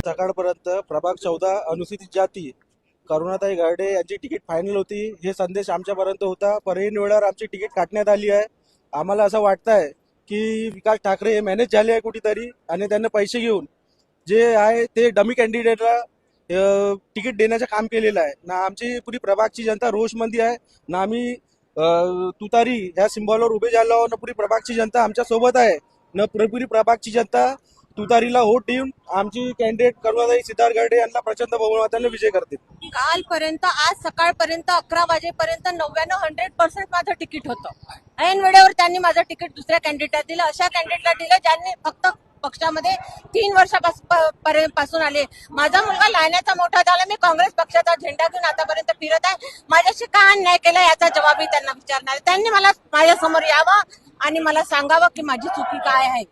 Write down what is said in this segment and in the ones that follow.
सकाळपर्यंत प्रभाग 14 अनुसूचित जाती करुणाताई गारडे यांची तिकीट फायनल होती, हे संदेश आमच्यापर्यंत होता. परही निवडल्यावर आमची तिकीट काढण्यात आली आहे. आम्हाला असं वाटतंय की विकास ठाकरे हे मॅनेज झाले आहे कुठेतरी आणि त्यांना पैसे घेऊन जे आहे ते डमी कॅन्डिडेटला तिकीट देण्याचं काम केलेलं आहे. ना आमची पुरी प्रभागची जनता रोषमंदी आहे, ना आम्ही तुतारी ह्या सिम्बॉलवर उभे झालो, ना पुरी प्रभागची जनता आमच्या सोबत आहे, न पुरी प्रभागची जनता तुतारीला वोट देऊन आमची कॅन्डिडेट करुणाताई सिद्धार्थ गारडे यांना प्रचंड बहुमताने विजय करतील. कालपर्यंत आज सकाळपर्यंत 11 वाजेपर्यंत 99% माझं तिकीट होतं. ऐन वेळेवर त्यांनी माझं तिकीट दुसऱ्या कॅन्डिडेटला दिलं. अशा कॅन्डिडेटला दिलं ज्यांनी फक्त पक्षामध्ये 3 वर्षापासून आले. माझा मुलगा लहानाचा मोठा झाला, मी काँग्रेस पक्षाचा झेंडा घेऊन आतापर्यंत फिरत आहे. माझ्याशी का अन्याय केला याचा जवाबही त्यांना विचारणार. त्यांनी मला माझ्यासमोर यावं आणि मला सांगावं की माझी चुकी काय आहे.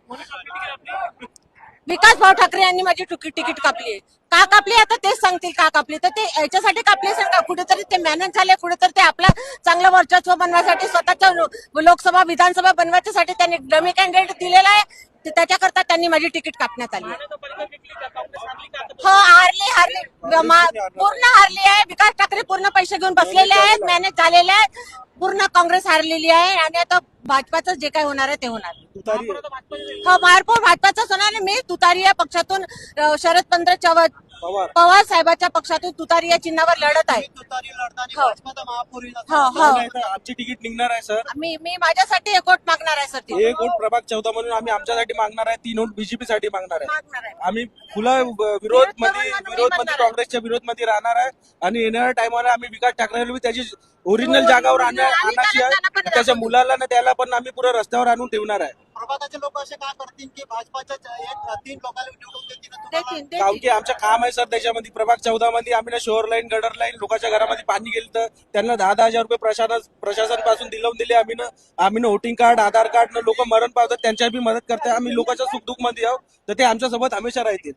विकास भाऊ ठाकरे यांनी माझी तिकीट कापली आहे. का कापली आता तेच सांगतील का कापली, तर ते याच्यासाठी कापली सांगा. कुठेतरी ते मॅनेज झाले, कुठेतरी ते आपला चांगलं वर्चस्व बनवायसाठी, स्वतःच्या लोकसभा विधानसभा बनवायच्यासाठी त्यांनी डमी कॅन्डिडेट दिलेला आहे. त्याच्याकरता त्यांनी माझी तिकीट कापण्यात आली. हो, हारली पूर्ण हारली आहे. विकास ठाकरे पूर्ण पैसे घेऊन बसलेले आहेत, मॅनेज झालेले आहेत. पूर्ण काँग्रेस हारलेली आहे आणि आता भाजपाचं जे काय होणार आहे ते होणार. हो, महापौर भाजपाचाच होणार आहे. मी तुतारी या पक्षातून शरदचंद्र पवार साहेबांच्या पक्षातून तुतारी या चिन्हावर लढत आहे. आमची तिकीट निघणार आहे सर. मी माझ्यासाठी एक वोट मागणार आहे सर. एक वोट प्रभाग 14 म्हणून आम्ही आमच्यासाठी मागणार आहे, 3 वोट बीजेपी साठी मागणार आहे. आम्ही खुला विरोध मध्ये काँग्रेसच्या विरोध मध्ये राहणार आहे आणि येणाऱ्या टायमाला आम्ही विकास ठाकरेला त्याची ओरिजिनल जागावर आणायची आहे. त्याच्या मुलाला ना त्याला पण आम्ही पुढे रस्त्यावर आणून ठेवणार आहे. प्रभागाचे लोक असे काय करतील की भाजपाच्या 3 लोकांना निवडून देतील? कारण की आमचं काम आहे सर त्याच्यामध्ये. प्रभाग 14 मध्ये आम्ही ना शोअर लाईन, गडर लाईन, लोकांच्या घरामध्ये पाणी गेलं तर त्यांना 10,000 रुपये प्रशासन पासून दिलवून दिले. आम्ही ना वोटिंग कार्ड, आधार कार्ड, लोक मरण पावतात त्यांच्या बी मदत करते. आम्ही लोकांच्या सुखदुःख मध्ये आहोत, तर ते आमच्या सोबत हमेशा राहतील.